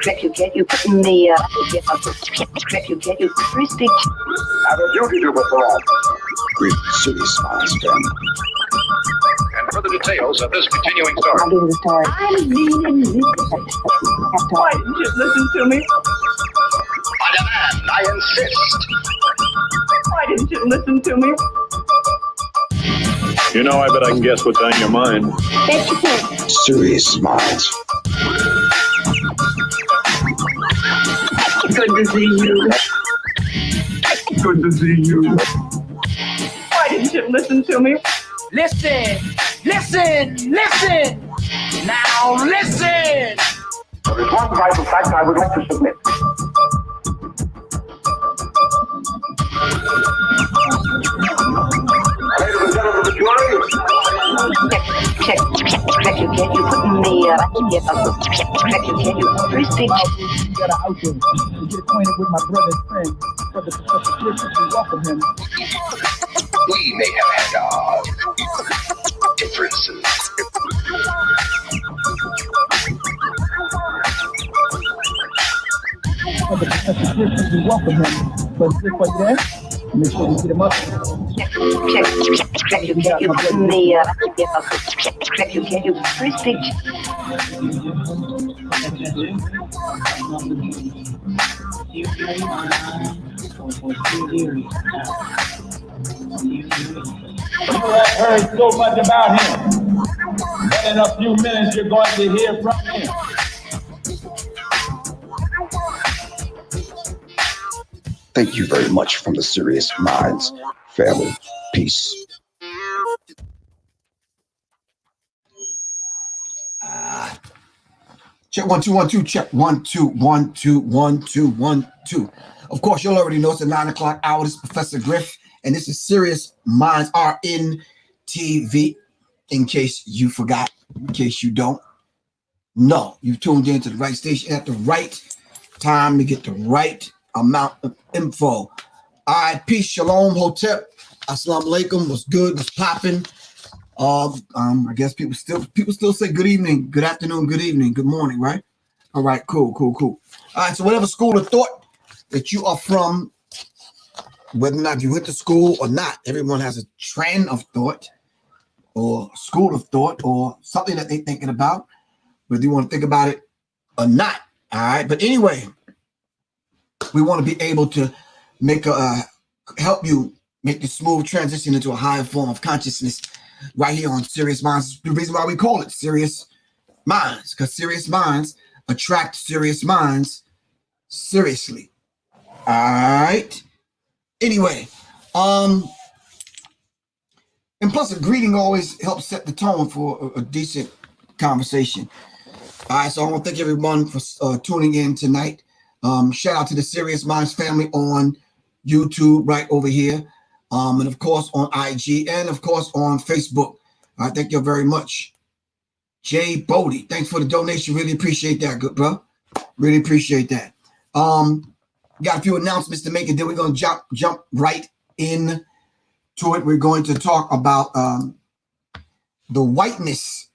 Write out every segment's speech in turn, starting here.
Check you get you putting the check you get you please speak. I have a duty to perform. Griff, Sirius Mindz family. And further details of this continuing story. I'll give you the story. I'm reading this. Why didn't you listen to me? I demand, I insist. Why didn't you listen to me? You know, I bet I can guess what's on your mind. Sirius Mindz. Good to see you. Good to see you. Why didn't you listen to me? Listen, listen, listen. Now listen. There is one vital fact I would like to submit. Ladies and gentlemen of the jury, Check you get you putting the check you get you please speak. Got an outfit to get acquainted with my brother's friend. Brother Professor Griff, we welcome him. we may have had our differences. Brother Professor Griff, we welcome him. But Griff, are you there? Make sure we get him up. Check you get you putting the check you get you please speak. have heard so much about him, but in a few minutes you're going to hear from him. Thank you very much from the Sirius Mindz family. Peace. Check 1 2 1 2. Check 1 2 1 2 1 2 1 2. Of course, you'll already know it's the 9 o'clock hour. This is Professor Griff, and this is Sirius Mindz RnTv. In case you forgot, in case you don't know, you tuned into the right station at the right time to get the right amount of info. All right, peace, shalom, hotep, assalamu alaikum. What's good? What's popping? I guess people still say good evening, good afternoon, good evening, good morning, right? All right, cool. All right, so whatever school of thought that you are from, whether or not you went to school or not, everyone has a train of thought or school of thought or something that they're thinking about, whether you want to think about it or not. All right, but anyway, we want to be able to make help you make the smooth transition into a higher form of consciousness right here on Sirius Mindz. The reason why we call it Sirius Mindz, because Sirius Minds attract serious minds seriously. All right. Anyway, and plus a greeting always helps set the tone for a decent conversation. All right, so I want to thank everyone for tuning in tonight. Shout out to the Sirius Mindz family on YouTube right over here. And of course on IG and of course on Facebook. All right, thank you very much. Jay Bodie, thanks for the donation. Really appreciate that, good bro. Really appreciate that. Got a few announcements to make, and then we're going to jump right in to it. We're going to talk about the whiteness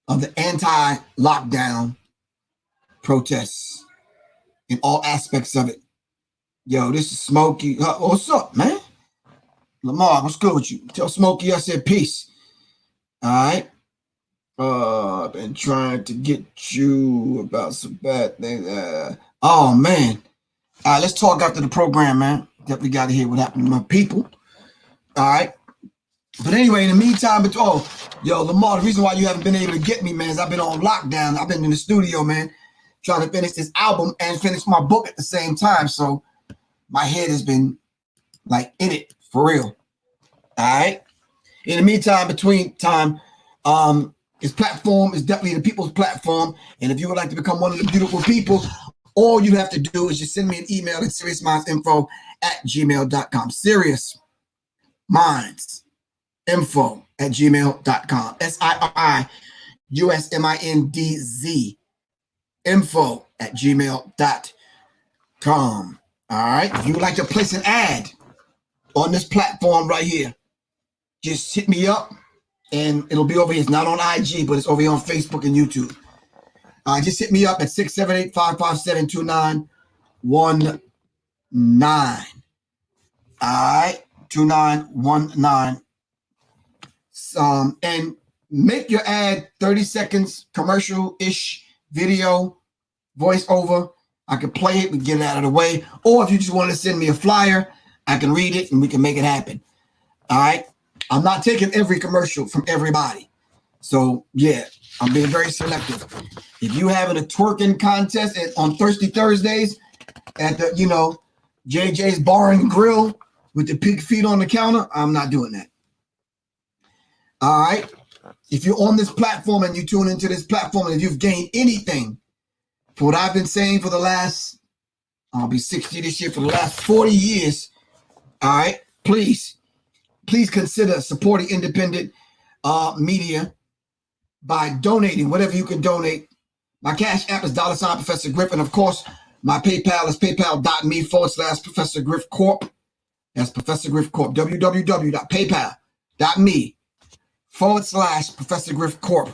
of the anti-lockdown protests in all aspects of it. Yo, this is Smokey. What's up, man? Lamar, what's good with you? Tell Smokey I said peace. All right. I've been trying to get you about some bad things. Oh, man. All right, let's talk after the program, man. Definitely got to hear what happened to my people. All right. But anyway, in the meantime, yo, Lamar, the reason why you haven't been able to get me, man, is I've been on lockdown. I've been in the studio, man, trying to finish this album and finish my book at the same time. So my head has been like in it for real. All right. In the meantime, his platform is definitely the people's platform. And if you would like to become one of the beautiful people, all you have to do is just send me an email at seriousminds@gmail.com. Sirius Mindz info@gmail.com. SIRIUSMINDZ info@gmail.com. All right. If you would like to place an ad on this platform right here, just hit me up and it'll be over here. It's not on IG, but it's over here on Facebook and YouTube. Just hit me up at 678-557-2919. All right. 2919. And make your ad 30 seconds, commercial-ish video, voiceover. I can play it and get it out of the way. Or if you just want to send me a flyer, I can read it and we can make it happen. All right. I'm not taking every commercial from everybody. So yeah, I'm being very selective. If you having a twerking contest on Thirsty Thursdays at the, JJ's Bar and Grill with the pig feet on the counter, I'm not doing that. All right. If you're on this platform and you tune into this platform and if you've gained anything for what I've been saying for the last, I'll be 60 this year, for the last 40 years, all right, please consider supporting independent media by donating whatever you can donate. My Cash App is $ Professor Griff. And of course, my PayPal is paypal.me/Professor Griff Corp. That's Professor Griff Corp. www.paypal.me/Professor Griff Corp.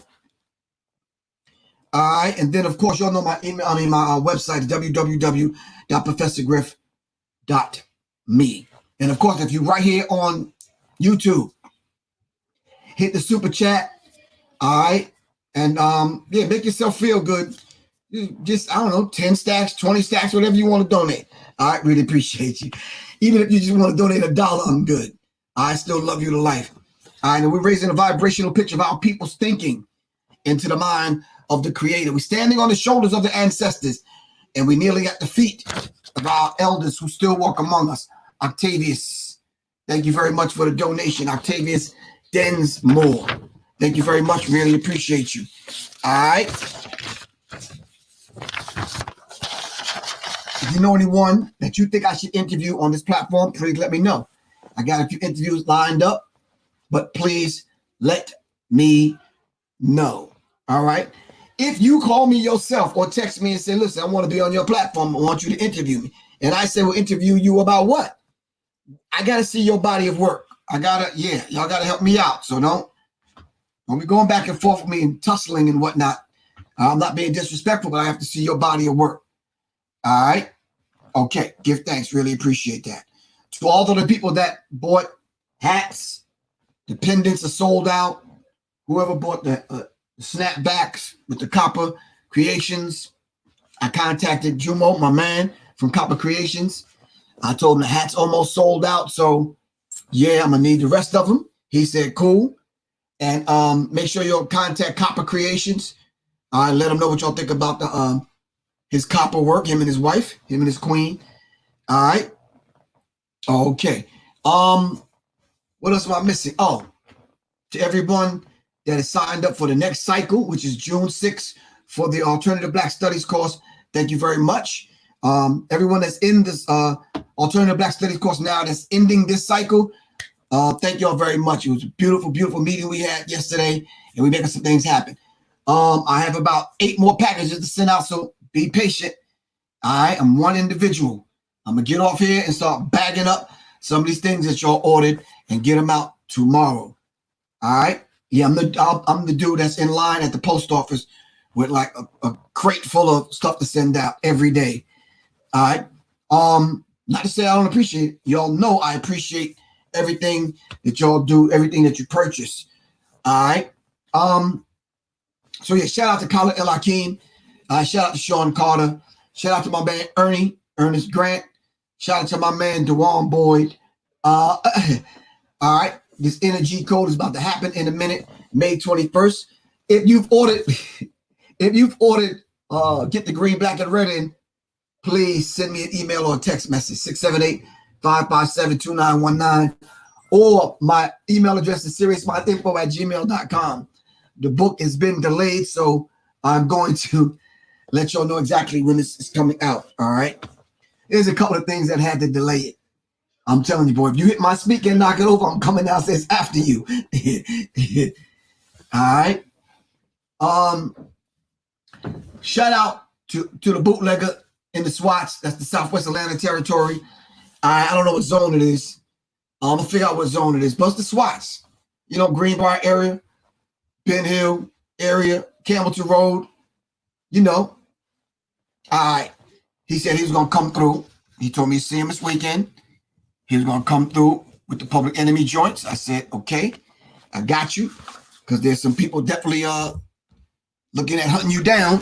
All right. And then, of course, y'all know my email, my website is www.professorgriff.me. And of course, if you're right here on YouTube, hit the super chat. All right. And make yourself feel good. Just, 10 stacks, 20 stacks, whatever you want to donate. All right. Really appreciate you. Even if you just want to donate $1, I'm good. I still love you to life. All right. And we're raising a vibrational picture of our people's thinking into the mind of the Creator. We're standing on the shoulders of the ancestors, and we're kneeling at the feet of our elders who still walk among us. Octavius, thank you very much for the donation. Octavius Densmore, thank you very much. Really appreciate you. All right. If you know anyone that you think I should interview on this platform, please let me know. I got a few interviews lined up, but please let me know. All right. If you call me yourself or text me and say, listen, I want to be on your platform, I want you to interview me. And I say, well, interview you about what? I got to see your body of work. Y'all got to help me out. So don't be going back and forth with me and tussling and whatnot. I'm not being disrespectful, but I have to see your body of work. All right. Okay. Give thanks. Really appreciate that. To all of the people that bought hats, the pendants are sold out. Whoever bought the snapbacks with the Copper Creations, I contacted Jumo, my man from Copper Creations. I told him the hat's almost sold out. So yeah, I'm gonna need the rest of them. He said, cool. And make sure you'll contact Copper Creations. Let them know what y'all think about the his copper work, him and his wife, him and his queen. All right. Okay. What else am I missing? Oh, to everyone that is signed up for the next cycle, which is June 6th for the Alternative Black Studies course, thank you very much. Everyone that's in this Alternative Black Studies course now that's ending this cycle, thank y'all very much. It was a beautiful, beautiful meeting we had yesterday, and we're making some things happen. I have about 8 more packages to send out, so be patient. I am one individual. I'm going to get off here and start bagging up some of these things that y'all ordered and get them out tomorrow. All right? Yeah, I'm the dude that's in line at the post office with like a crate full of stuff to send out every day. All right. Not to say I don't appreciate it. Y'all know I appreciate everything that y'all do, everything that you purchase. All right. So yeah, shout out to Khalid El Hakim. Shout out to Sean Carter. Shout out to my man Ernest Grant. Shout out to my man Dewan Boyd. All right. This energy code is about to happen in a minute, May 21st. If you've ordered, get the green, black, and red in, please send me an email or a text message, 678-557-2919. Or my email address is seriousmindinfo@gmail.com. The book has been delayed, so I'm going to let y'all know exactly when this is coming out. All right. There's a couple of things that had to delay it. I'm telling you, boy, if you hit my speaker and knock it over, I'm coming downstairs after you. All right. Shout out to the bootlegger in the SWATs. That's the Southwest Atlanta Territory. I don't know what zone it is. I'm gonna figure out what zone it is. But it's the SWATs. You know, Greenbrier area, Ben Hill area, Campbellton Road. You know. All right. He said he was gonna come through. He told me to see him this weekend. He was gonna come through with the Public Enemy joints. I said, okay, I got you. Because there's some people definitely looking at hunting you down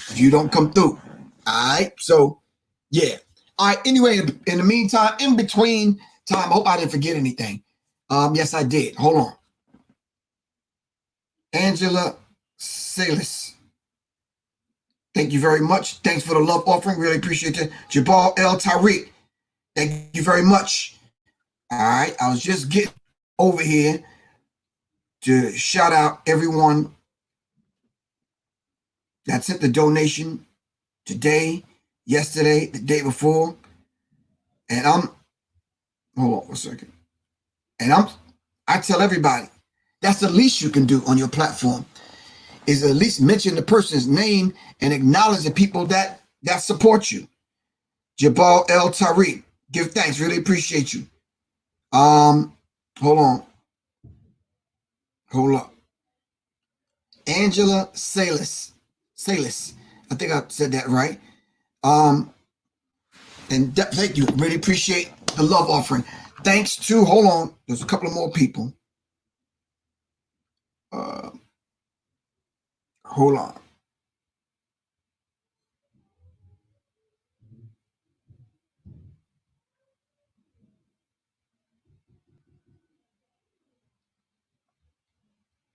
if you don't come through. All right. So, yeah. All right. Anyway, in the meantime, in between time, I hope I didn't forget anything. Yes, I did. Hold on. Angela Salis. Thank you very much. Thanks for the love offering. Really appreciate it. Jabal El Tariq. Thank you very much. All right. I was just getting over here to shout out everyone that sent the donation today, yesterday, the day before. And hold on a second. And I tell everybody, that's the least you can do on your platform, is at least mention the person's name and acknowledge the people that support you. Jabal El Tariq, give thanks, really appreciate you. Hold on. Hold up. Angela Salis. I think I said that right. And thank you. Really appreciate the love offering. Thanks to, hold on, there's a couple of more people. Hold on.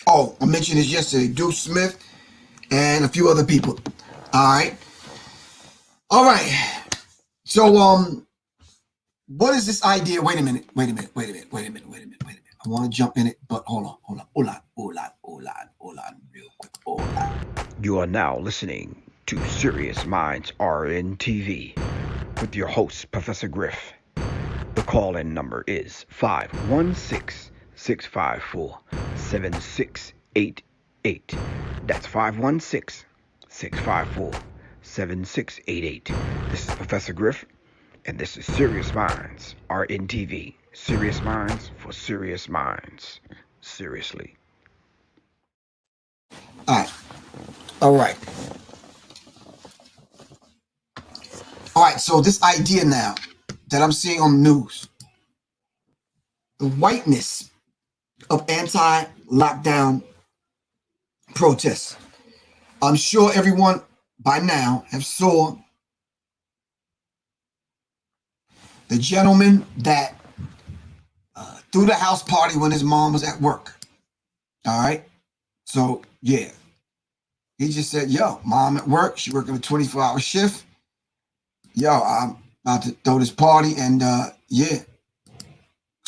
Oh, I mentioned this yesterday. Deuce Smith and a few other people. All right. All right. So, what is this idea? Wait a minute. I want to jump in it, but hold on. Hold on, real quick. Hold on. You are now listening to Sirius Mindz RnTv with your host, Professor Griff. The call-in number is 516-654-7688. That's 516-654-7688. This is Professor Griff, and this is Sirius Mindz RnTv. Sirius Minds for Serious Minds. Seriously. All right. So this idea now that I'm seeing on the news, the whiteness of anti-lockdown protests. I'm sure everyone by now have saw the gentleman that threw the house party when his mom was at work. All right. So, yeah. He just said, yo, mom at work. She working a 24-hour shift. Yo, I'm about to throw this party. And, yeah.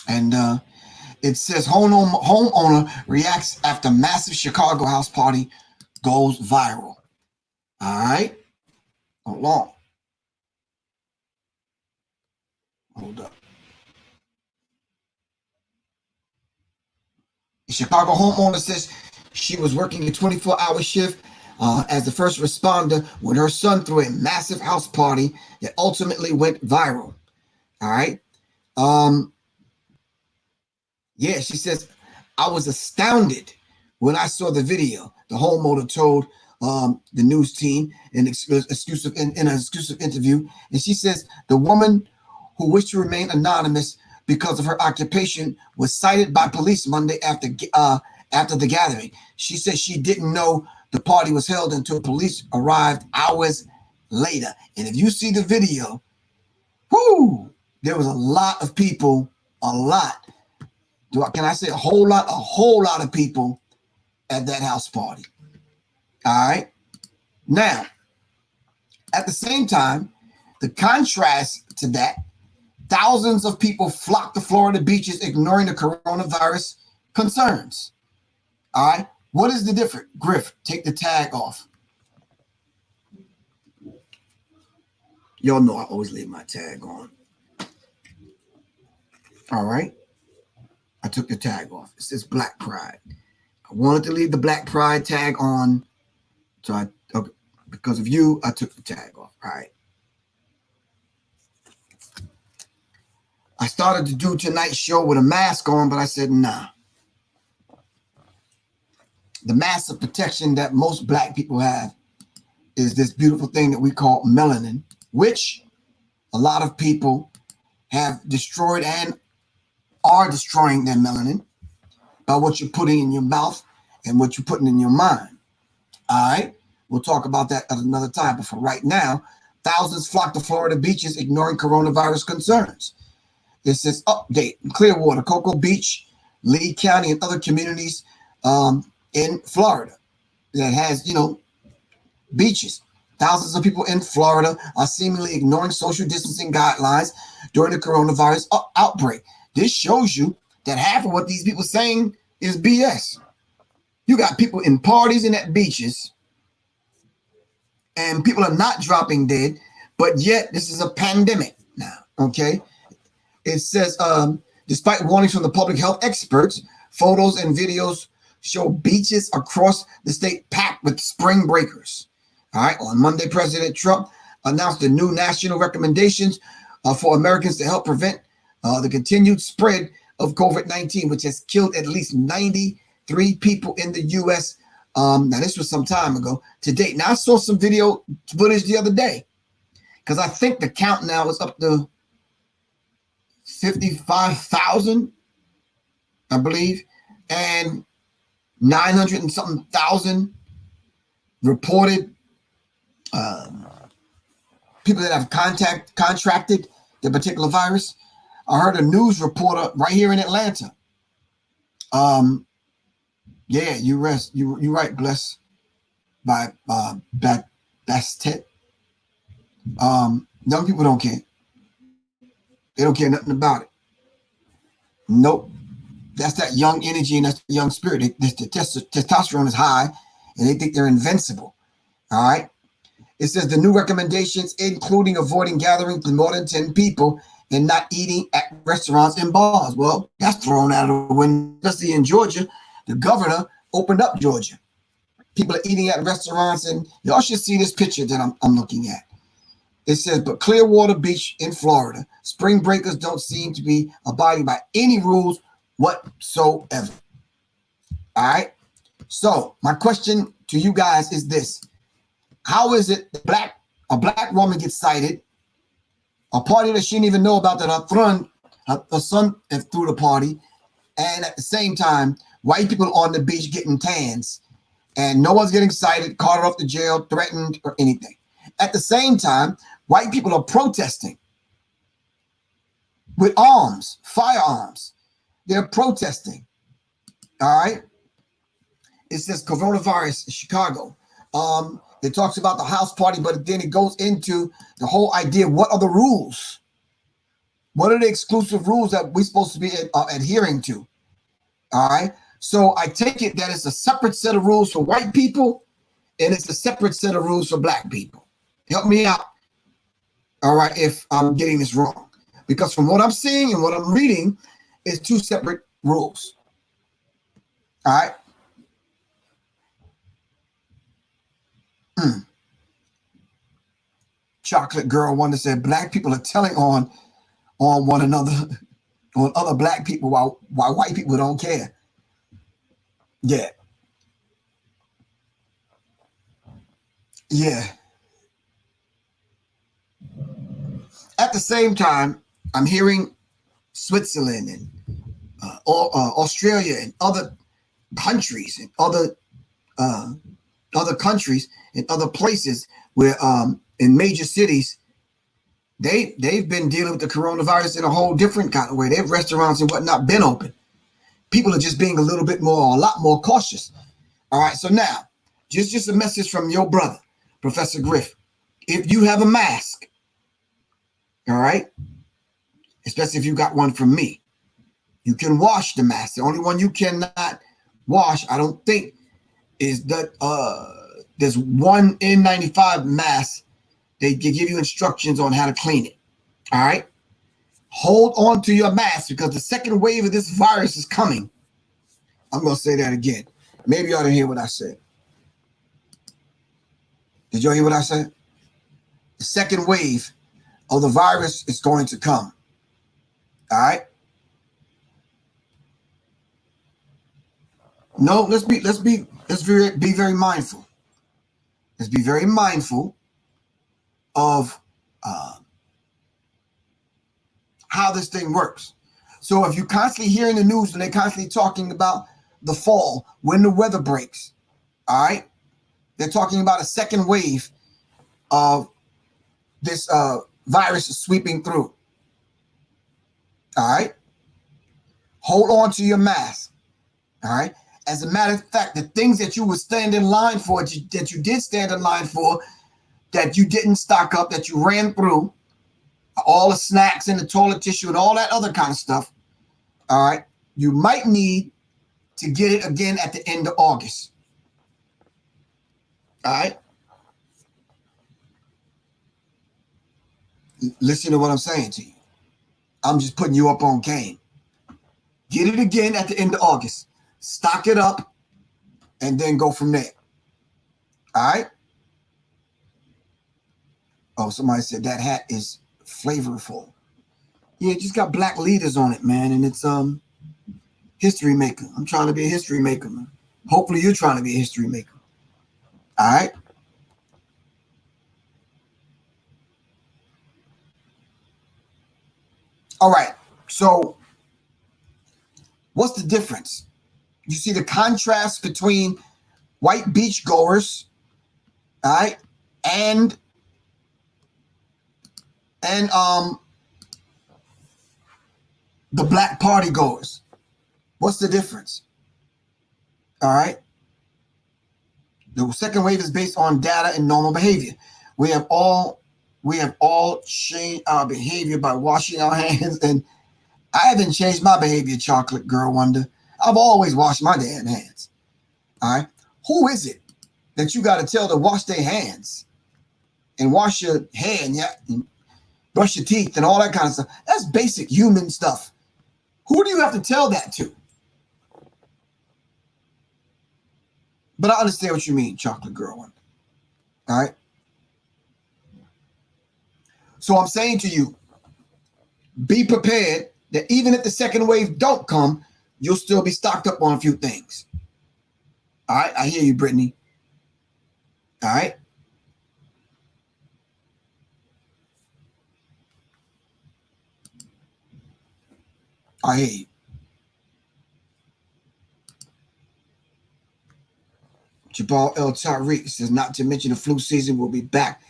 And it says homeowner reacts after massive Chicago house party goes viral. All right. Hold on. Hold up. The Chicago homeowner says she was working a 24-hour shift as the first responder when her son threw a massive house party that ultimately went viral. All right. Yeah, she says, I was astounded when I saw the video. The homeowner told the news team in an exclusive interview. And she says the woman who wished to remain anonymous because of her occupation was cited by police Monday after the gathering. She said she didn't know the party was held until police arrived hours later. And if you see the video, whoo, there was a lot of people, can I say a whole lot of people at that house party. All right. Now, at the same time, the contrast to that, thousands of people flocked to Florida beaches, ignoring the coronavirus concerns. All right. What is the difference? Griff, take the tag off. Y'all know I always leave my tag on. All right. I took the tag off. It says Black Pride. I wanted to leave the Black Pride tag on. So because of you, I took the tag off. All right. I started to do tonight's show with a mask on, but I said, nah. The mask of protection that most black people have is this beautiful thing that we call melanin, which a lot of people have destroyed and are destroying their melanin by what you're putting in your mouth and what you're putting in your mind. All right, we'll talk about that at another time. But for right now, thousands flock to Florida beaches ignoring coronavirus concerns. It says update in Clearwater, Cocoa Beach, Lee County, and other communities in Florida that has, beaches. Thousands of people in Florida are seemingly ignoring social distancing guidelines during the coronavirus outbreak. This shows you that half of what these people saying is BS. You got people in parties and at beaches, and people are not dropping dead, but yet this is a pandemic now, okay? It says, despite warnings from the public health experts, photos and videos show beaches across the state packed with spring breakers. All right, on Monday, President Trump announced the new national recommendations for Americans to help prevent the continued spread of COVID-19, which has killed at least 93 people in the U.S. Now, this was some time ago to date. Now, I saw some video footage the other day because I think the count now is up to 55,000, I believe, and 900 and something thousand reported people that have contracted the particular virus. I heard a news reporter right here in Atlanta. Yeah, you right, Bless by Bastet. Young people don't care. They don't care nothing about it. Nope. That's that young energy and that's the young spirit. The testosterone is high and they think they're invincible. All right. It says the new recommendations, including avoiding gatherings with more than 10 people and not eating at restaurants and bars. Well, that's thrown out of the window. Especially in Georgia, the governor opened up Georgia. People are eating at restaurants, and y'all should see this picture that I'm looking at. It says, but Clearwater Beach in Florida, spring breakers don't seem to be abiding by any rules whatsoever. All right. So my question to you guys is this: how is it a black woman gets cited, a party that she didn't even know about, that her son threw the party, and at the same time, white people on the beach getting tans, and no one's getting cited, carted off to jail, threatened, or anything. At the same time, white people are protesting with arms, firearms. They're protesting. All right. It says coronavirus in Chicago. It talks about the house party, but then it goes into the whole idea. What are the rules? What are the exclusive rules that we're supposed to be adhering to? All right. So I take it that it's a separate set of rules for white people and it's a separate set of rules for black people. Help me out. All right. If I'm getting this wrong, because from what I'm seeing and what I'm reading is two separate rules. All right. Chocolate Girl Wonder said black people are telling on one another, on other black people, while white people don't care. Yeah. Yeah. At the same time, I'm hearing Switzerland and Australia and other countries and other countries and other places where in major cities, they've been dealing with the coronavirus in a whole different kind of way. They have restaurants and whatnot been open. People are just being a lot more cautious. All right. So now, just a message from your brother, Professor Griff. If you have a mask, all right, especially if you got one from me, you can wash the mask. The only one you cannot wash, I don't think, is that there's one N95 mask. They give you instructions on how to clean it. All right. Hold on to your mask because the second wave of this virus is coming. I'm going to say that again. Maybe you ought to hear what I said. Did y'all hear what I said? The second wave of the virus is going to come. All right. No, let's be very mindful. Let's be very mindful of how this thing works. So if you constantly hear in the news and they're constantly talking about the fall, when the weather breaks, all right, they're talking about a second wave of this virus is sweeping through. All right. Hold on to your mask. All right. As a matter of fact, the things that you would stand in line for, that you did stand in line for, that you didn't stock up, that you ran through, all the snacks and the toilet tissue and all that other kind of stuff. All right. You might need to get it again at the end of August. All right. Listen to what I'm saying to you. I'm just putting you up on game. Get it again at the end of August. Stock it up and then go from there. All right. Oh, somebody said that hat is flavorful. Yeah, it just got black leaders on it, man. And it's history maker. I'm trying to be a history maker, man. Hopefully you're trying to be a history maker. All right. All right. So what's the difference? You see the contrast between white beachgoers, all right, and the black party goers. What's the difference? All right. The second wave is based on data and normal behavior. We have all changed our behavior by washing our hands, and I haven't changed my behavior, Chocolate Girl Wonder. I've always washed my damn hands. All right. Who is it that you got to tell to wash their hands and wash your hair and brush your teeth and all that kind of stuff? That's basic human stuff. Who do you have to tell that to? But I understand what you mean, Chocolate Girl Wonder. All right. So I'm saying to you, be prepared that even if the second wave don't come, you'll still be stocked up on a few things. All right. I hear you, Brittany. All right. I hear you. Jabal El Tariq says, not to mention the flu season will be back,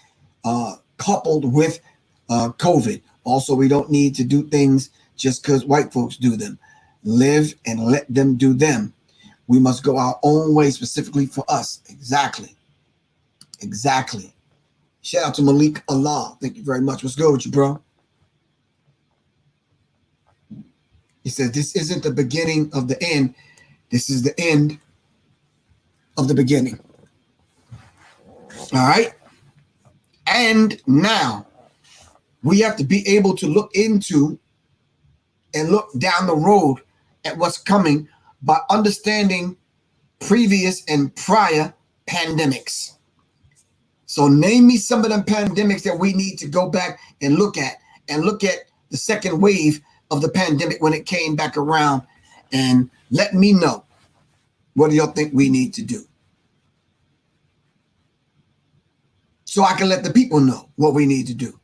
coupled with COVID. Also, we don't need to do things just because white folks do them. Live and let them do them. We must go our own way specifically for us. Exactly. Exactly. Shout out to Malik Allah. Thank you very much. What's good with you, bro? He said, this isn't the beginning of the end. This is the end of the beginning. All right. And now we have to be able to look into and look down the road at what's coming by understanding previous and prior pandemics. So name me some of them pandemics that we need to go back and look at the second wave of the pandemic when it came back around, and let me know, what do y'all think we need to do? So I can let the people know what we need to do.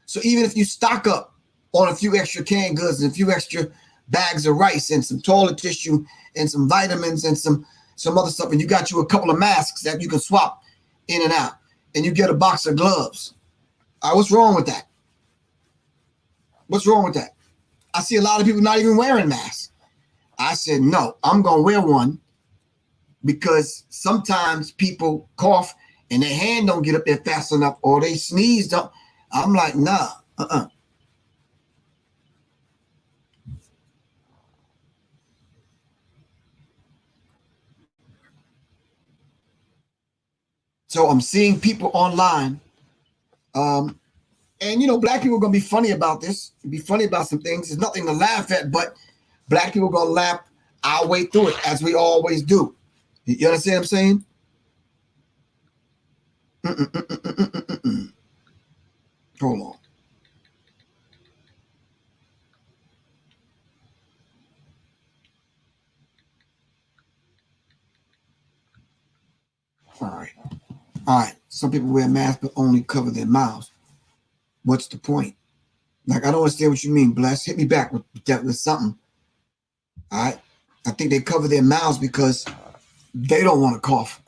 So even if you stock up on a few extra canned goods and a few extra bags of rice and some toilet tissue and some vitamins and some other stuff, and you got you a couple of masks that you can swap in and out, and you get a box of gloves. All right, what's wrong with that? What's wrong with that? I see a lot of people not even wearing masks. I said, no, I'm going to wear one because sometimes people cough and their hand don't get up there fast enough, or they sneeze. Don't. I'm like, nah, So I'm seeing people online, and black people are gonna be funny about this. Be funny about some things. There's nothing to laugh at, but black people are gonna laugh our way through it, as we always do. You understand what I'm saying? Hold on. All right. Some people wear masks but only cover their mouths. What's the point? Like, I don't understand what you mean, Bless. Hit me back with something. All right. I think they cover their mouths because they don't want to cough.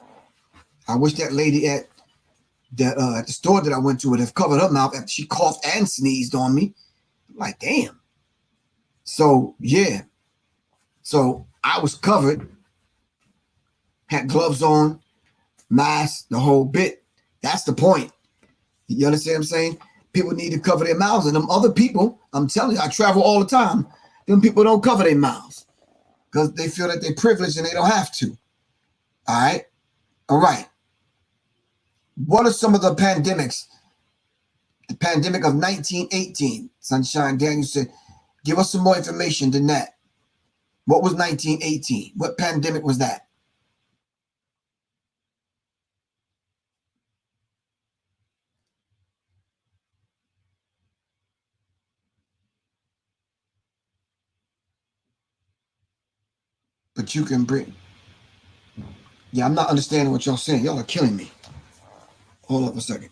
I wish that lady at the store that I went to would have covered her mouth after she coughed and sneezed on me. I'm like, damn. So, yeah. So I was covered, had gloves on, mask, the whole bit. That's the point. You understand what I'm saying? People need to cover their mouths. And them other people, I'm telling you, I travel all the time. Them people don't cover their mouths because they feel that they're privileged and they don't have to. All right? All right. What are some of the pandemics? The pandemic of 1918. Sunshine Daniel said, give us some more information than that. What was 1918? What pandemic was that? But you can bring. Yeah, I'm not understanding what y'all saying. Y'all are killing me. Hold up a second.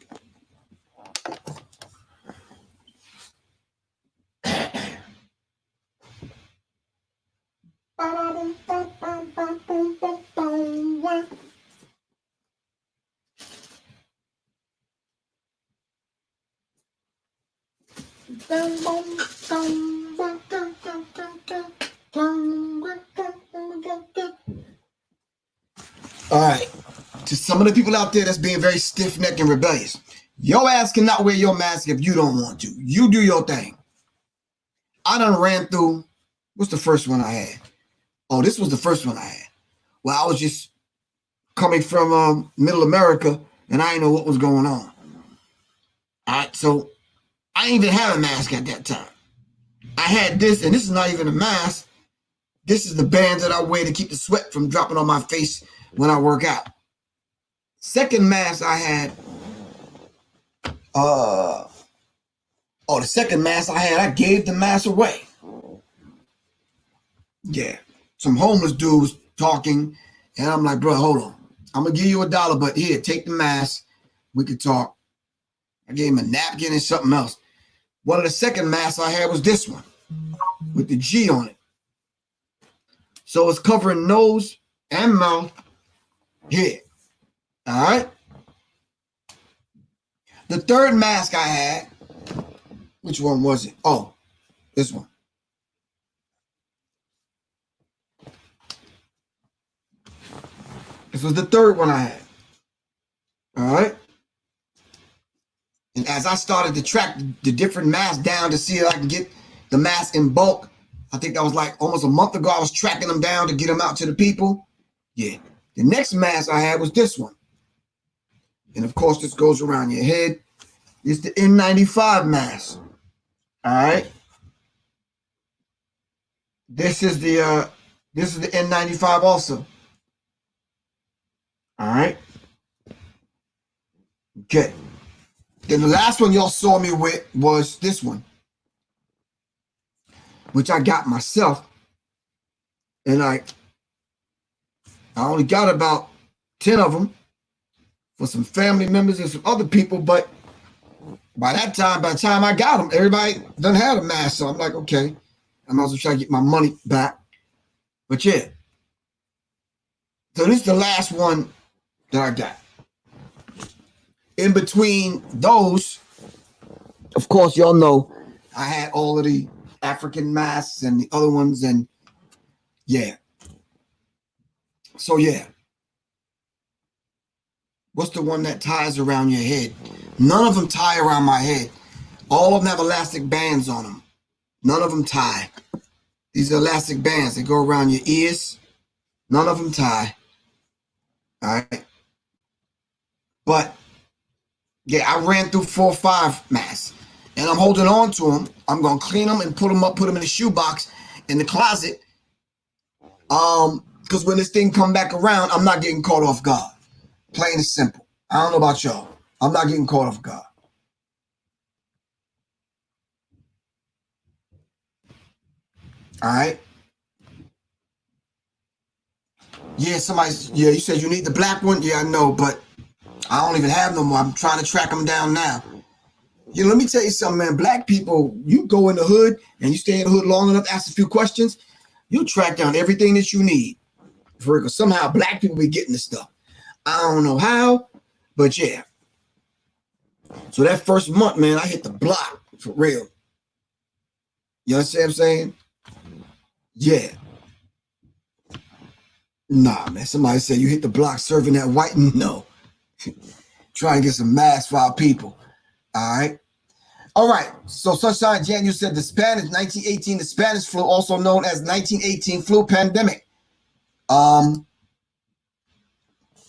All right. To some of the people out there that's being very stiff-necked and rebellious, your ass cannot wear your mask if you don't want to. You do your thing. I done ran through, what's the first one I had? Oh, this was the first one I had. Well, I was just coming from middle America and I didn't know what was going on. All right, so I didn't even have a mask at that time. I had this, and this is not even a mask. This is the band that I wear to keep the sweat from dropping on my face when I work out. Second mask I had, the second mask I had, I gave the mask away. Yeah. Some homeless dude was talking, and I'm like, bro, hold on. I'm going to give you $1, but here, take the mask. We could talk. I gave him a napkin and something else. One of the second masks I had was this one with the G on it. So it's covering nose and mouth here. All right. The third mask I had, which one was it? Oh, this one. This was the third one I had. All right. And as I started to track the different masks down to see if I can get the mask in bulk, I think that was like almost a month ago, I was tracking them down to get them out to the people. Yeah. The next mask I had was this one. And of course, this goes around your head. It's the N95 mask. All right. This is the N95 also. All right. Okay. Then the last one y'all saw me with was this one, which I got myself. And I only got about 10 of them for some family members and some other people. But by the time I got them, everybody done had a mask. So I'm like, okay, I might as well try to get my money back. But yeah. So this is the last one that I got. In between those, of course, y'all know I had all of the African masks and the other ones, and yeah. So yeah. What's the one that ties around your head? None of them tie around my head. All of them have elastic bands on them. None of them tie. These are elastic bands. They go around your ears. None of them tie. All right. But yeah, I ran through 4 or 5 masks, and I'm holding on to them. I'm gonna clean them and put them in the shoebox in the closet. Because when this thing come back around, I'm not getting caught off guard. Plain and simple. I don't know about y'all. I'm not getting caught off guard. All right. Yeah, you said you need the black one. Yeah, I know, but I don't even have no more. I'm trying to track them down now. You know, let me tell you something, man. Black people, you go in the hood and you stay in the hood long enough, ask a few questions, you'll track down everything that you need. Because somehow black people be getting this stuff. I don't know how, but yeah. So that first month, man, I hit the block for real. You understand what I'm saying? Yeah. Nah, man. Somebody said you hit the block serving that white. No. Trying to get some masks for our people. All right. All right. So Sunshine Jan, you said the Spanish 1918, the Spanish flu, also known as 1918 flu pandemic.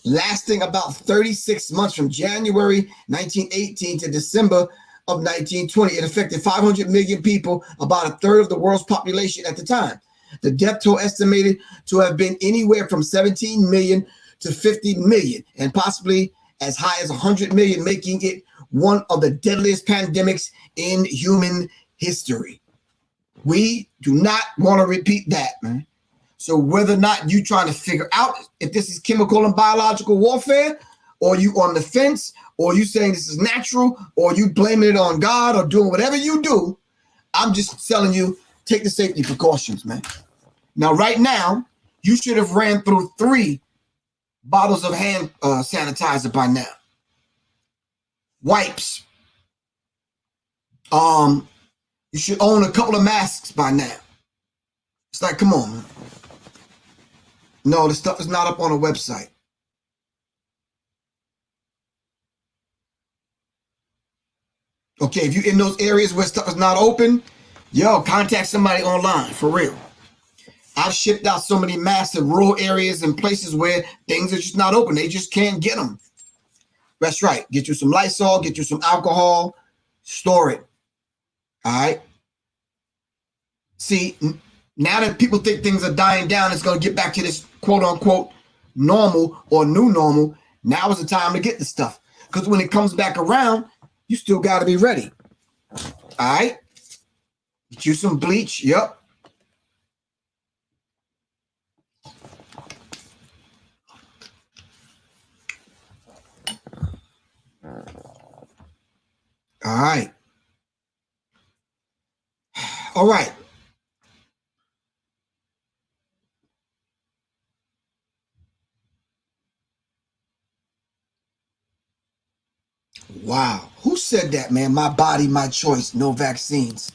Lasting about 36 months from January 1918 to December of 1920. It affected 500 million people, about a third of the world's population at the time. The death toll estimated to have been anywhere from 17 million to 50 million, and possibly as high as 100 million, making it one of the deadliest pandemics in human history. We do not want to repeat that, man. So whether or not you trying to figure out if this is chemical and biological warfare, or you on the fence, or you saying this is natural, or you blaming it on God, or doing whatever you do, I'm just telling you, take the safety precautions, man. Now, right now, you should have ran through 3 bottles of hand sanitizer by now. Wipes. You should own a couple of masks by now. It's like, come on, man. No, the stuff is not up on a website. Okay, if you're in those areas where stuff is not open, yo, contact somebody online, for real. I've shipped out so many masks to rural areas and places where things are just not open. They just can't get them. That's right. Get you some Lysol, get you some alcohol, store it. All right? See, now that people think things are dying down, it's going to get back to this quote-unquote normal or new normal. Now is the time to get the stuff. Because when it comes back around, you still got to be ready. All right? Get you some bleach. Yep. All right. All right. Wow. Who said that, man? My body, my choice. No vaccines.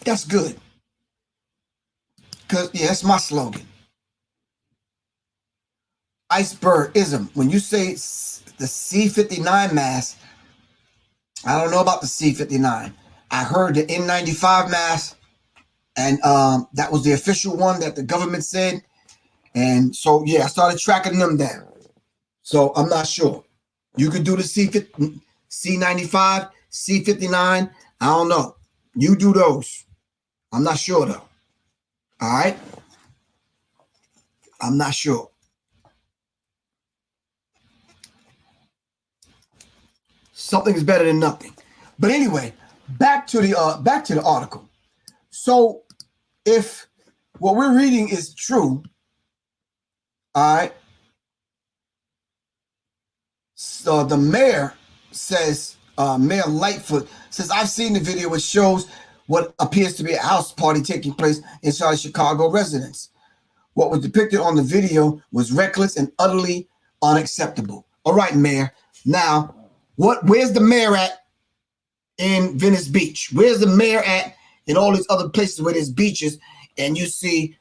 That's good. Because, yeah, that's my slogan. Icebergism. When you say the C59 mask, I don't know about the C59. I heard the N95 mask, and that was the official one that the government said. And so, yeah, I started tracking them down. So I'm not sure. You could do the C95, C59. I don't know. You do those. I'm not sure, though. All right? I'm not sure. Something is better than nothing. But anyway, back to the article. So if what we're reading is true, all right. So the mayor says, Mayor Lightfoot says, I've seen the video which shows what appears to be a house party taking place inside a Chicago residence. What was depicted on the video was reckless and utterly unacceptable. All right, Mayor. Now, where's the mayor at in Venice Beach? Where's the mayor at in all these other places where there's beaches and you see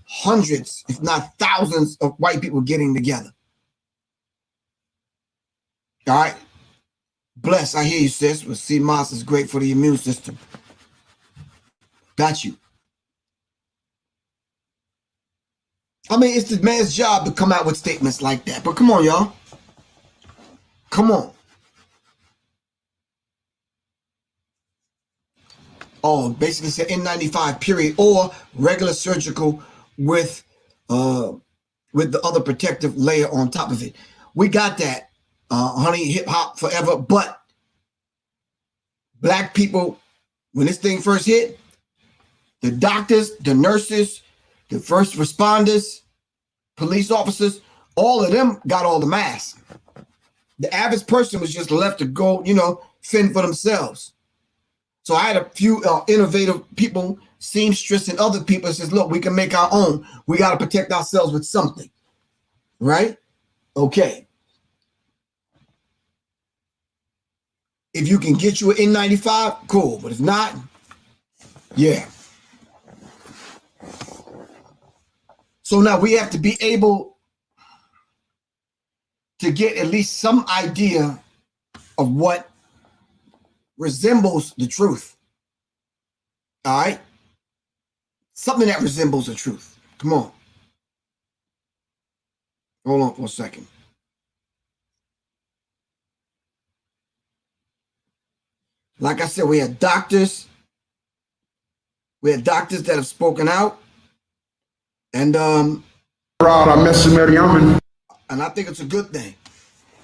hundreds, if not thousands, of white people getting together? All right. Bless, I hear you, sis. But sea moss is great for the immune system. Got you. I mean, it's the man's job to come out with statements like that. But come on, y'all. Come on. Oh, basically said N95 period, or regular surgical with the other protective layer on top of it. We got that, honey, hip hop forever. But black people, when this thing first hit, the doctors, the nurses, the first responders, police officers, all of them got all the masks. The average person was just left to go, fend for themselves. So I had a few innovative people, seamstress and other people that says, look, we can make our own. We got to protect ourselves with something, right? Okay. If you can get you an N95, cool. But if not, yeah. So now we have to be able to get at least some idea of what resembles the truth. All right? Something that resembles the truth. Come on. Hold on for a second. Like I said, we had doctors. We had doctors that have spoken out. And and I think it's a good thing.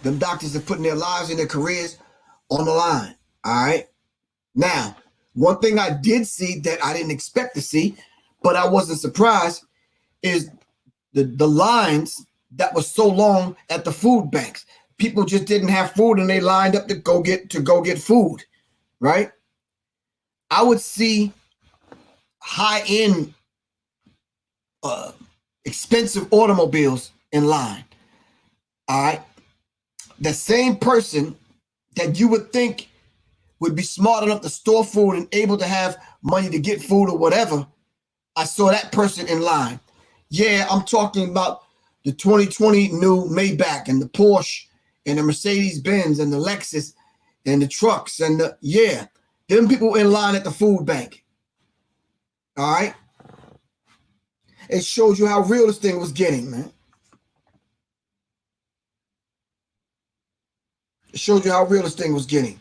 Them doctors are putting their lives and their careers on the line. All right. Now, one thing I did see that I didn't expect to see, but I wasn't surprised, is the lines that was so long at the food banks. People just didn't have food and they lined up to go get food. Right? I would see high-end expensive automobiles in line. All right. The same person that you would think would be smart enough to store food and able to have money to get food or whatever, I saw that person in line. Yeah, I'm talking about the 2020 new Maybach and the Porsche and the Mercedes-Benz and the Lexus and the trucks and them people in line at the food bank. All right. It shows you how real this thing was getting, man. It showed you how real this thing was getting.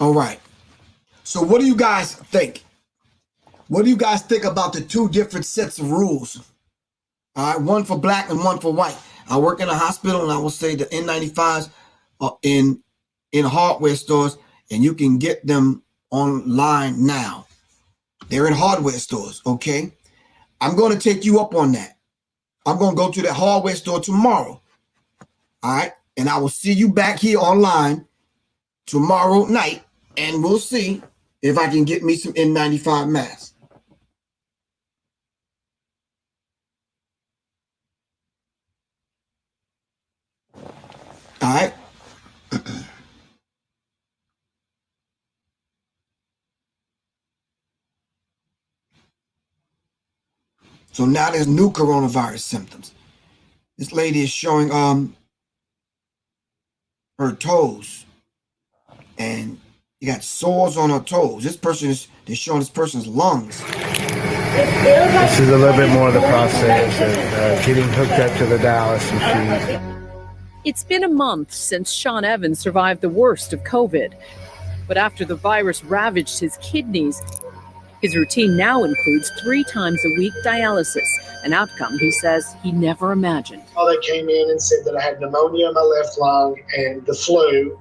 All right. So what do you guys think? What do you guys think about the two different sets of rules? All right, one for black and one for white. I work in a hospital, and I will say the N95s are in hardware stores, and you can get them online now. They're in hardware stores, okay? I'm going to take you up on that. I'm going to go to the hardware store tomorrow, all right? And I will see you back here online tomorrow night, and we'll see if I can get me some N95 masks. All right. So now there's new coronavirus symptoms. This lady is showing her toes, and you got sores on her toes. This person they're showing this person's lungs. This is a little bit more of the process of getting hooked up to the dialysis machine. It's been a month since Sean Evans survived the worst of COVID. But after the virus ravaged his kidneys, his routine now includes 3 times a week dialysis, an outcome he says he never imagined. They came in and said that I had pneumonia in my left lung and the flu.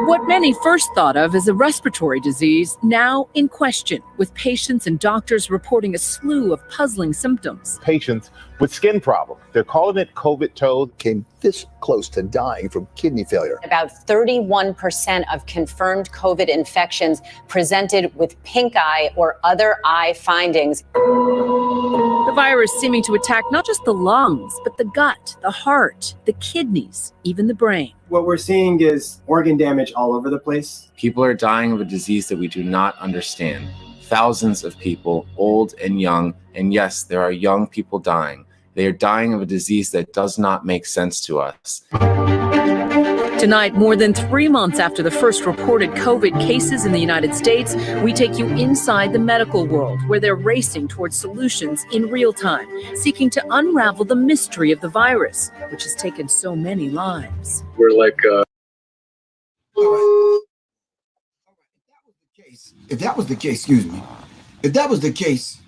What many first thought of as a respiratory disease, now in question, with patients and doctors reporting a slew of puzzling symptoms. Patients with skin problems. They're calling it COVID toe. Came this close to dying from kidney failure. About 31% of confirmed COVID infections presented with pink eye or other eye findings. The virus seeming to attack not just the lungs, but the gut, the heart, the kidneys, even the brain. What we're seeing is organ damage all over the place. People are dying of a disease that we do not understand. Thousands of people, old and young, and yes, there are young people dying. They are dying of a disease that does not make sense to us. Tonight, more than 3 months after the first reported COVID cases in the United States, we take you inside the medical world, where they're racing towards solutions in real time, seeking to unravel the mystery of the virus, which has taken so many lives. We're like, If that was the case, excuse me. If that was the case,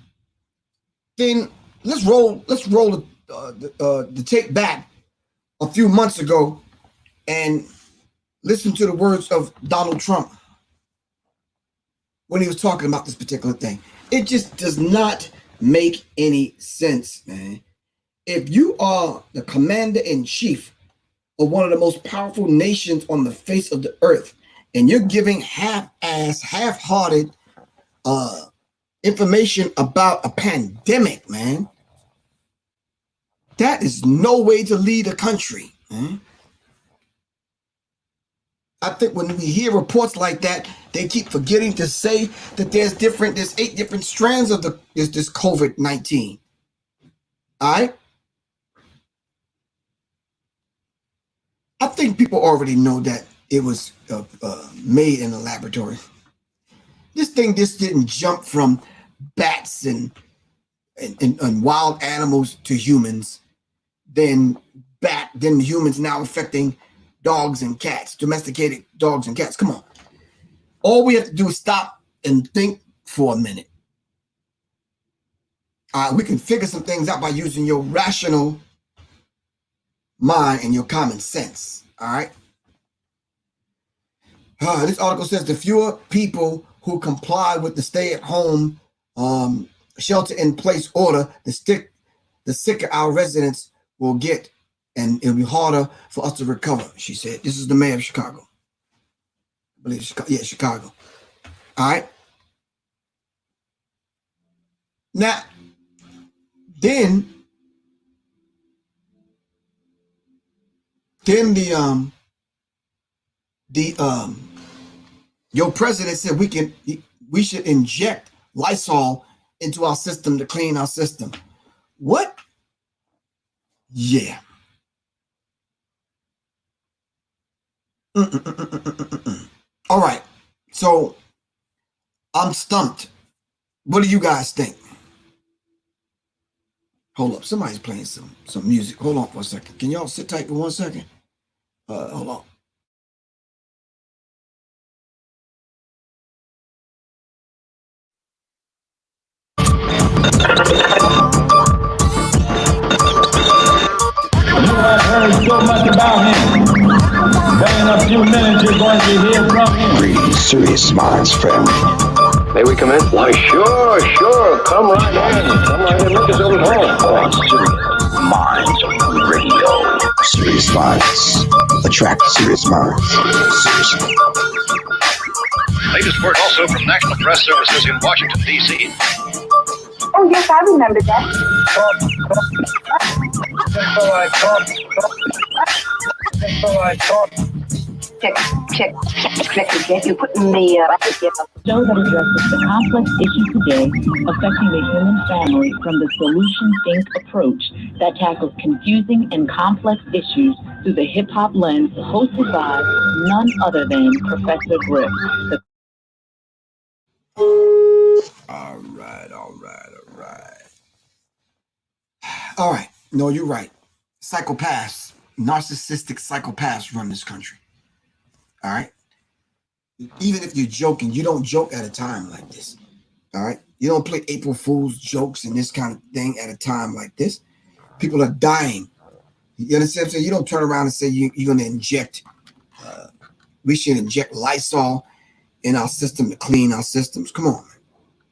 then let's roll the tape back a few months ago, and Listen to the words of Donald Trump when he was talking about this particular thing. It just does not make any sense, man. If you are the commander-in-chief of one of the most powerful nations on the face of the earth, and you're giving half-ass, half-hearted information about a pandemic, man, that is no way to lead a country, man. I think when we hear reports like that, they keep forgetting to say that there's 8 different strands of this COVID-19. All right? I think people already know that it was made in a laboratory. This thing just didn't jump from bats and wild animals to humans, then humans now affecting dogs and cats, domesticated dogs and cats. Come on. All we have to do is stop and think for a minute. We can figure some things out by using your rational mind and your common sense. All right. This article says the fewer people who comply with the stay-at-home shelter-in-place order, the sicker our residents will get, and it'll be harder for us to recover, she said. This is the mayor of Chicago. I believe Chicago. All right. Now, then your president said we should inject Lysol into our system to clean our system. What? Yeah. All right. So I'm stumped. What do you guys think? Hold up. Somebody's playing some music. Hold on for a second. Can y'all sit tight for 1 second? Hold on. You have heard so much about him. But in a few minutes, you're going to hear from him. Greetings, Sirius Mindz family. May we come in? Why, sure. Come right in. Come right in. Make yourself at home. On Sirius Mindz Radio. Sirius Mindz. Attract Sirius Mindz. Seriously. Latest word also from National Press Services in Washington, D.C. Oh, yes, I remember that. Check. You put in the Show that addresses the complex issues today affecting the human family from the solution think approach that tackles confusing and complex issues through the hip-hop lens, hosted by none other than Professor Griff. All right. No, you're right. Psychopaths, narcissistic psychopaths run this country. All right. Even if you're joking, you don't joke at a time like this. All right. You don't play April Fool's jokes and this kind of thing at a time like this. People are dying. You understand what I'm saying? You don't turn around and say you're going to inject, we should inject Lysol in our system to clean our systems. Come on, man.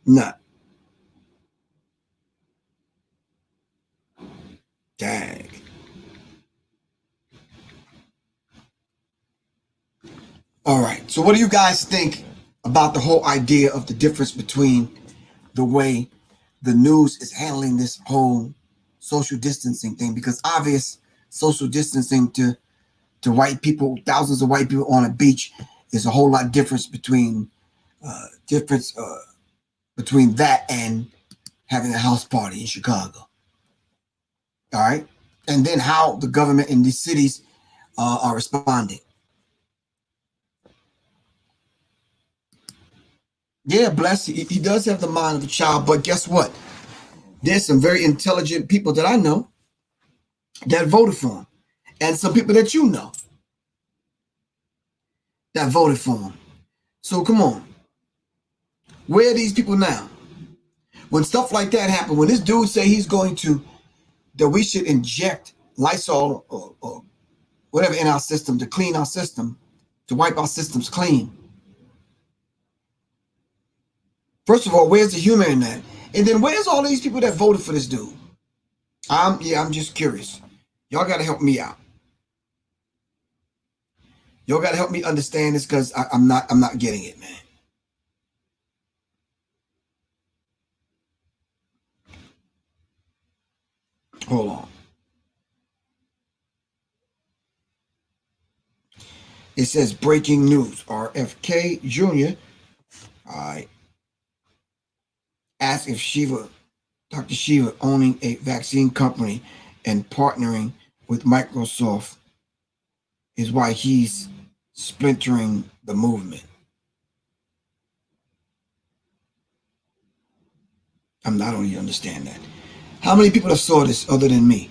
No. Dang. All right. So what do you guys think about the whole idea of the difference between the way the news is handling this whole social distancing thing? Because obvious social distancing to white people, thousands of white people on a beach, is a whole lot difference between that and having a house party in Chicago. All right. And then how the government in these cities are responding. Yeah, bless you. He does have the mind of a child, but guess what? There's some very intelligent people that I know that voted for him, and some people that you know that voted for him. So come on. Where are these people now? When stuff like that happen, when this dude say he's going to, that we should inject Lysol or whatever in our system to clean our system, to wipe our systems clean. First of all, where's the humor in that? And then where's all these people that voted for this dude? I'm just curious. Y'all got to help me out. Y'all got to help me understand this because I'm not getting it, man. Hold on. It says breaking news. RFK Jr. All right. Asked if Dr. Shiva owning a vaccine company and partnering with Microsoft is why he's splintering the movement. I don't even understand that. How many people have saw this other than me?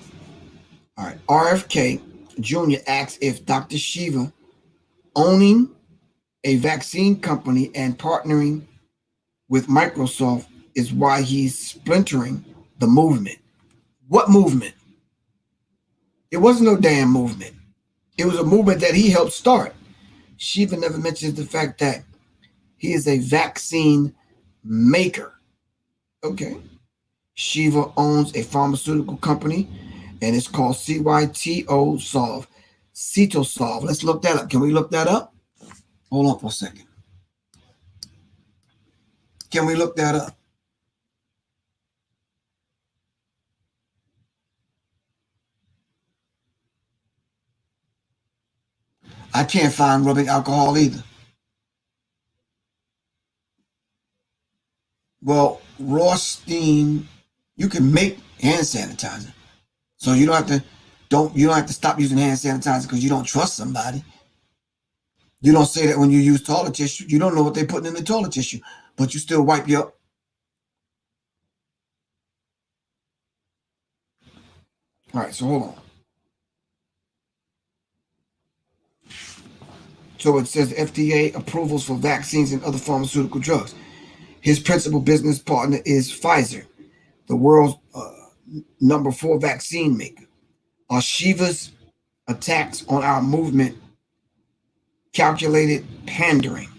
All right. RFK Jr. asks if Dr. Shiva owning a vaccine company and partnering with Microsoft is why he's splintering the movement. What movement? It wasn't no damn movement. It was a movement that he helped start. Shiva never mentions the fact that he is a vaccine maker. Okay. Shiva owns a pharmaceutical company and it's called CYTO-Solve. CYTO-Solve. Let's look that up. Can we look that up? Hold on for a second. Can we look that up? I can't find rubbing alcohol either. Well, raw steam, you can make hand sanitizer. So you don't have to stop using hand sanitizer because you don't trust somebody. You don't say that when you use toilet tissue. You don't know what they're putting in the toilet tissue, but you still wipe your. All right, so hold on. So it says FDA approvals for vaccines and other pharmaceutical drugs. His principal business partner is Pfizer, the world's number 4 vaccine maker. Are Shiva's attacks on our movement calculated pandering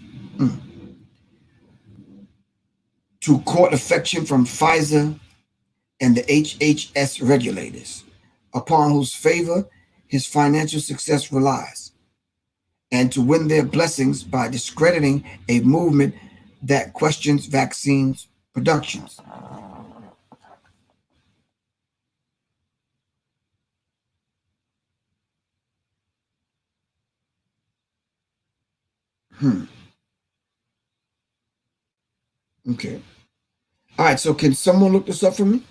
to court affection from Pfizer and the HHS regulators, upon whose favor his financial success relies, and to win their blessings by discrediting a movement that questions vaccines productions? Okay. All right, so can someone look this up for me?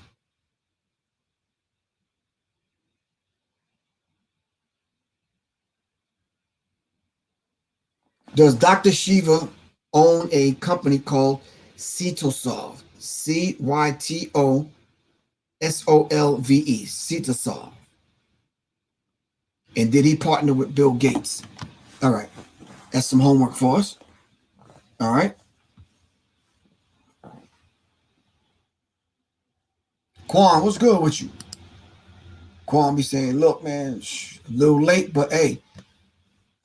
Does Dr. Shiva own a company called CYTO-Solve? CYTO-SOLVE. CYTO-Solve. And did he partner with Bill Gates? All right. That's some homework for us. All right. Quan, what's good with you? Quan be saying, look, man, a little late, but hey,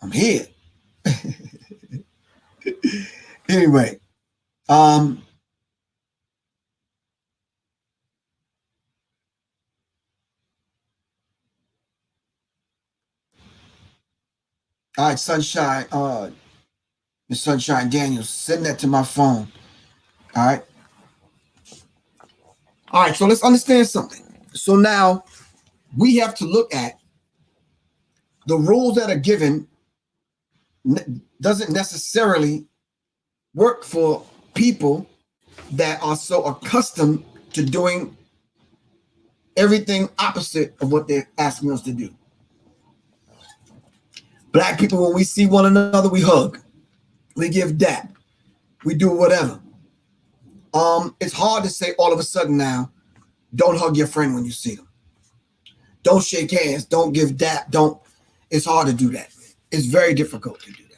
I'm here. Anyway, all right, Sunshine, Miss Sunshine Daniels, send that to my phone. All right. All right, so let's understand something. So now we have to look at the rules that are given doesn't necessarily work for people that are so accustomed to doing everything opposite of what they're asking us to do. Black people, when we see one another, we hug, we give dap, we do whatever. It's hard to say all of a sudden now, don't hug your friend when you see them. Don't shake hands, don't give dap, don't. It's hard to do that. It's very difficult to do that.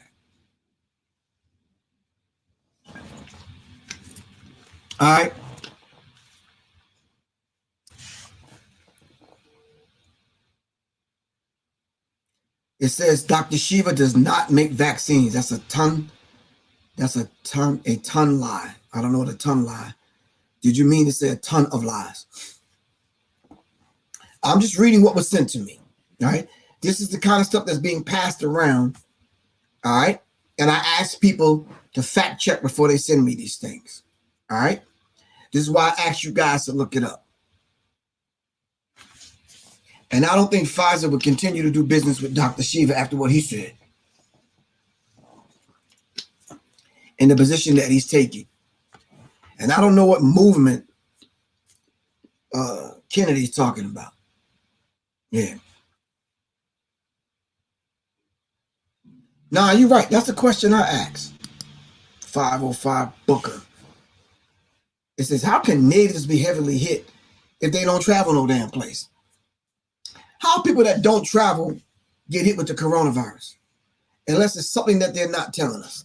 All right. It says Dr. Shiva does not make vaccines. That's a ton lie. I don't know what a ton lie. Did you mean to say a ton of lies? I'm just reading what was sent to me. All right. This is the kind of stuff that's being passed around. All right. And I ask people to fact check before they send me these things. All right. This is why I asked you guys to look it up. And I don't think Pfizer would continue to do business with Dr. Shiva after what he said. In the position that he's taking. And I don't know what movement Kennedy's talking about. Yeah. Nah, you're right. That's the question I asked. 505 Booker. It says, how can natives be heavily hit if they don't travel no damn place? How people that don't travel get hit with the coronavirus? Unless it's something that they're not telling us.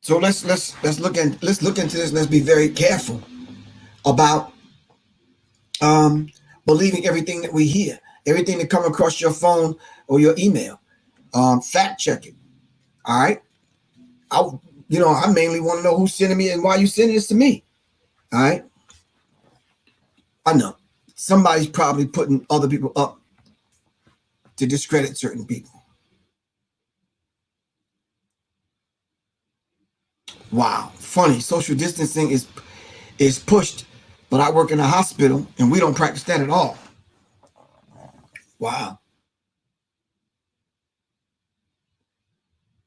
So let's look into this. Let's be very careful about believing everything that we hear, everything that come across your phone or your email. Fact check it. All right. I mainly want to know who's sending me and why you sending this to me. All right. I know somebody's probably putting other people up to discredit certain people. Wow, funny. Social distancing is pushed, but I work in a hospital and we don't practice that at all. Wow.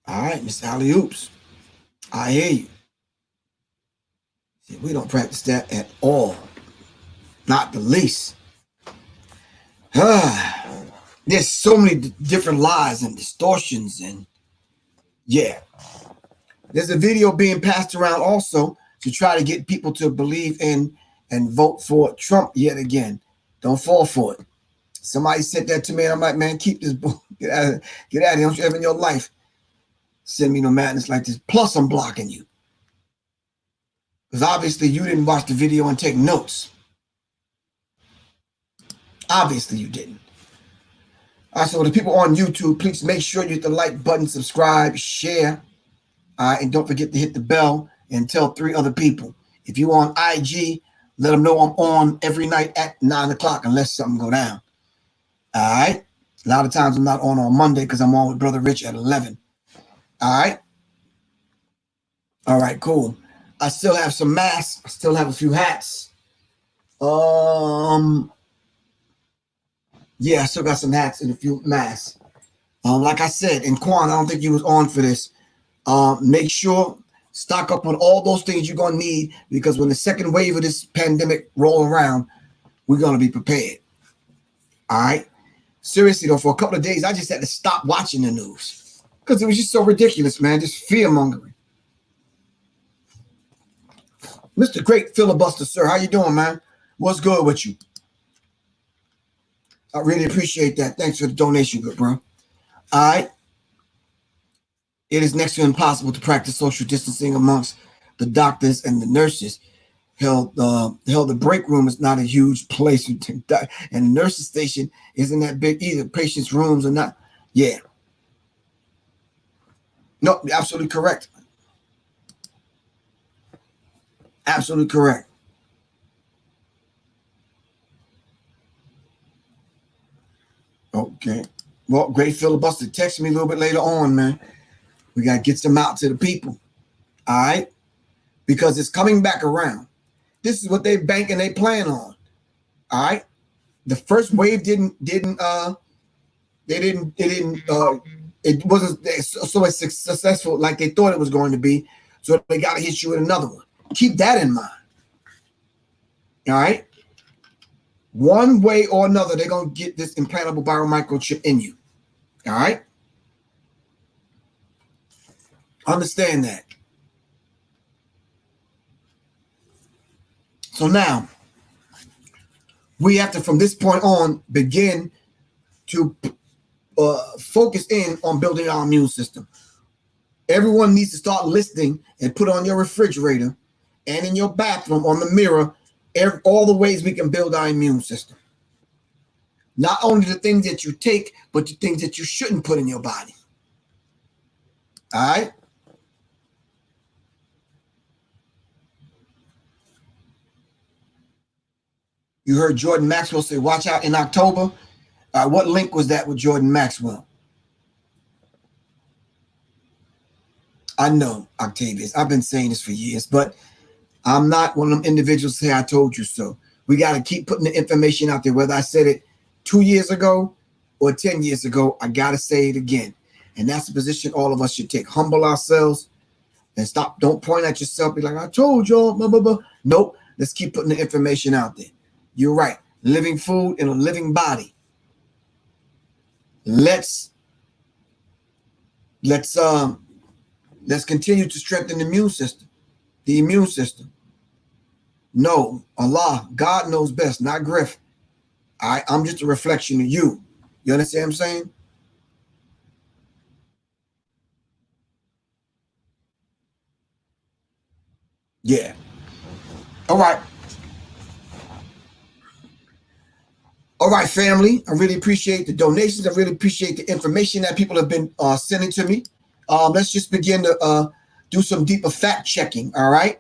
All right, Miss Alley Oops. I hear you. See, we don't practice that at all. Not the least. There's so many different lies and distortions, and yeah. There's a video being passed around also to try to get people to believe in and vote for Trump yet again. Don't fall for it. Somebody sent that to me and I'm like, man, keep this book. Get out of here. Don't you ever in your life send me no madness like this. Plus I'm blocking you. Because obviously you didn't watch the video and take notes. Obviously you didn't. All right, so the people on YouTube, please make sure you hit the like button, subscribe, share. And don't forget to hit the bell and tell 3 other people. If you're on IG, let them know I'm on every night at 9 o'clock unless something go down. All right. A lot of times I'm not on Monday because I'm on with Brother Rich at 11. All right. All right, cool. I still have some masks. I still have a few hats. Yeah, I still got some hats and a few masks. Like I said, and Quan, I don't think you was on for this. Make sure stock up on all those things you're going to need, because when the second wave of this pandemic roll around, we're going to be prepared. All right. Seriously, though, for a couple of days, I just had to stop watching the news because it was just so ridiculous, man. Just fear mongering. Mr. Great Filibuster, sir. How you doing, man? What's good with you? I really appreciate that. Thanks for the donation, good bro. All right. It is next to impossible to practice social distancing amongst the doctors and the nurses. Hell, the break room is not a huge place, and the nurses station isn't that big either. Patients' rooms are not. Yeah. No, absolutely correct. Absolutely correct. Okay. Well, Great Filibuster, text me a little bit later on, man. We got to get some out to the people. All right? Because it's coming back around. This is what they bank and they plan on. All right? The first wave it wasn't so successful like they thought it was going to be. So they got to hit you with another one. Keep that in mind. All right? One way or another, they're going to get this implantable biomicrochip in you. All right? Understand that. So now, we have to, from this point on, begin to focus in on building our immune system. Everyone needs to start listening and put on your refrigerator and in your bathroom on the mirror all the ways we can build our immune system. Not only the things that you take, but the things that you shouldn't put in your body. All right? You heard Jordan Maxwell say, watch out in October. What link was that with Jordan Maxwell? I know, Octavius. I've been saying this for years, but I'm not one of them individuals who say I told you so. We got to keep putting the information out there. Whether I said it 2 years ago or 10 years ago, I got to say it again. And that's the position all of us should take. Humble ourselves and stop. Don't point at yourself. Be like, I told y'all, blah, blah, blah. Nope. Let's keep putting the information out there. You're right. Living food in a living body. Let's continue to strengthen the immune system. The immune system. No, Allah, God knows best, not Griff. I'm just a reflection of you. You understand what I'm saying? Yeah. All right. All right, family. I really appreciate the donations. I really appreciate the information that people have been sending to me. Let's just begin to do some deeper fact checking. All right.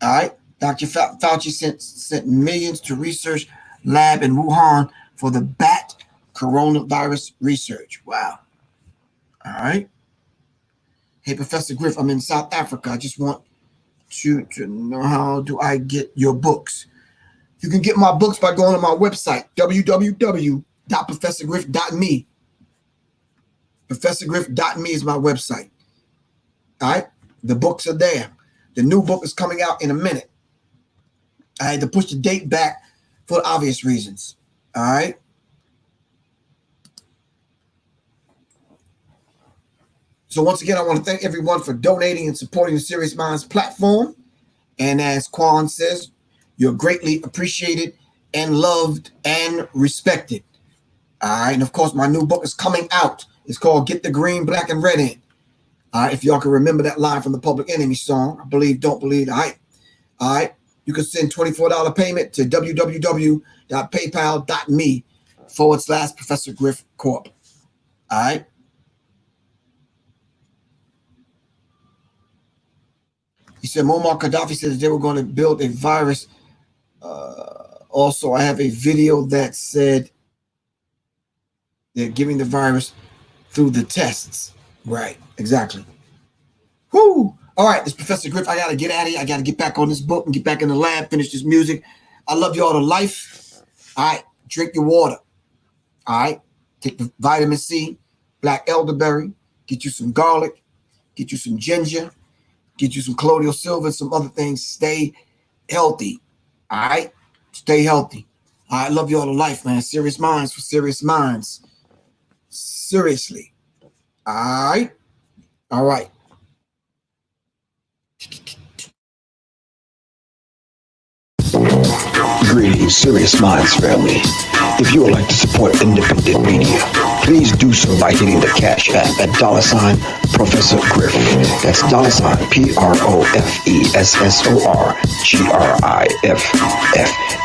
All right. Dr. Fauci sent millions to research lab in Wuhan for the bat coronavirus research. Wow. All right. Hey, Professor Griff, I'm in South Africa. I just want you to know, how do I get your books? You can get my books by going to my website, www.professorgriff.me. ProfessorGriff.me is my website. All right. The books are there. The new book is coming out in a minute. I had to push the date back for obvious reasons. All right. So once again, I want to thank everyone for donating and supporting the Sirius Mindz platform. And as Quan says, you're greatly appreciated and loved and respected. All right. And of course, my new book is coming out. It's called Get the Green, Black, and Red In. All right. If y'all can remember that line from the Public Enemy song, I believe, don't believe the hype. All right. You can send $24 payment to www.paypal.me/Professor Griff Corp. All right. He said Muammar Gaddafi said that they were going to build a virus. Also, I have a video that said they're giving the virus through the tests. Right, exactly. Whoo! All right, this is Professor Griff. I got to get out of here. I got to get back on this book and get back in the lab, finish this music. I love you all to life. All right, drink your water. All right, take the vitamin C, black elderberry, get you some garlic, get you some ginger, get you some colloidal silver and some other things. Stay healthy. All right, stay healthy. All right, love you all to life, man. Sirius Mindz for Sirius Mindz. Seriously. All right. All right. Greetings, Sirius Mindz family. If you would like to support independent media, please do so by hitting the Cash App at $ Professor Griff. That's $ PROFESSORGRIFF.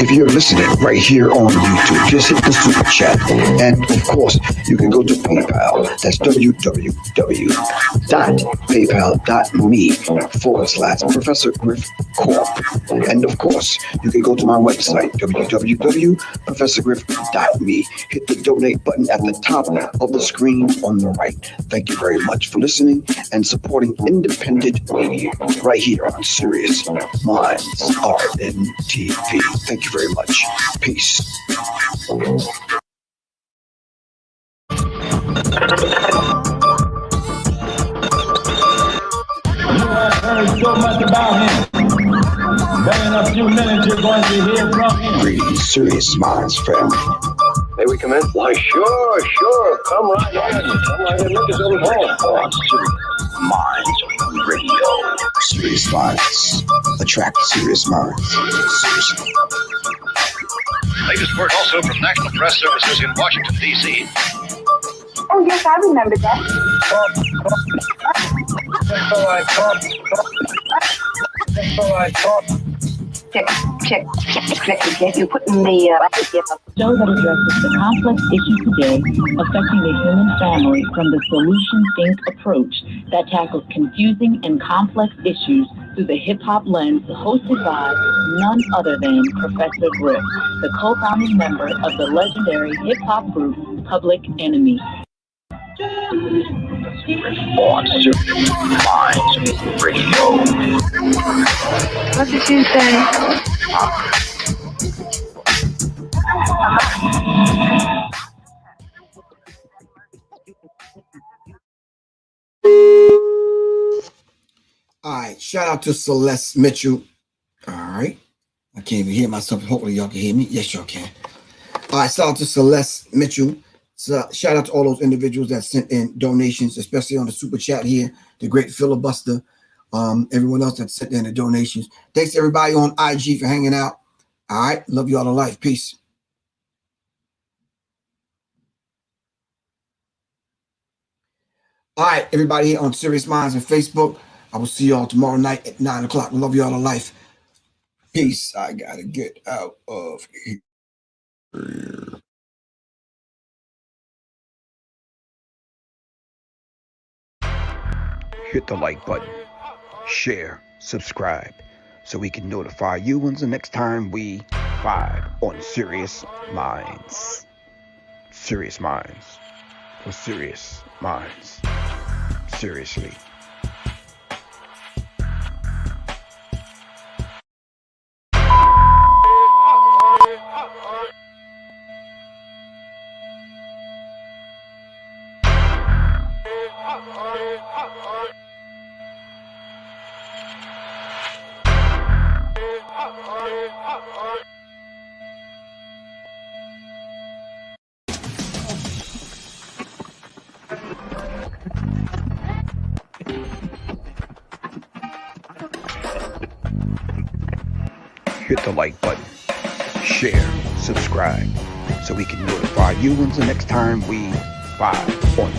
If you're listening right here on YouTube, just hit the super chat. And of course, you can go to PayPal. That's www.paypal.me/Professor Griff Corp. And of course, you can go to my website, www.professorgriff.me. Hit the donate button at the top of the screen on the right. Thank you very much for listening and supporting independent media right here on Sirius Mindz RnTv. Thank you very much. Peace. You have heard so much about him. But in a few minutes, you're going to hear from him. Greetings, Sirius Mindz family. May we come in? Why, sure. Come right in. Come right in. Make yourself at home. On Sirius Mindz Radio. Sirius Mindz. Attract Sirius Mindz. Seriously. Latest word also from National Press Services in Washington, D.C. Oh, yes, I remember that. Check. Griff, you put in the Show that addresses the complex issues today affecting the human family from the solution think approach that tackles confusing and complex issues through the hip-hop lens, hosted by none other than Professor Griff, the co-founding member of the legendary hip-hop group Public Enemy. On Sirius Mindz Radio. What did you say? All right, shout out to Celeste Mitchell. All right, I can't even hear myself. Hopefully y'all can hear me. Yes, y'all can. All right, shout out to Celeste Mitchell. So shout out to all those individuals that sent in donations, especially on the super chat here, the great filibuster, everyone else that sent in the donations. Thanks to everybody on IG for hanging out. All right, love you all to life. Peace. All right, everybody here on Sirius Mindz and Facebook. I will see y'all tomorrow night at 9 o'clock. Love you all to life. Peace. I gotta get out of here. Hit the like button, share, subscribe, so we can notify you when the next time we vibe on Sirius Mindz. Sirius Mindz. For Sirius Mindz. Seriously. Hit the like button, share, subscribe, so we can notify you when the next time we vibe on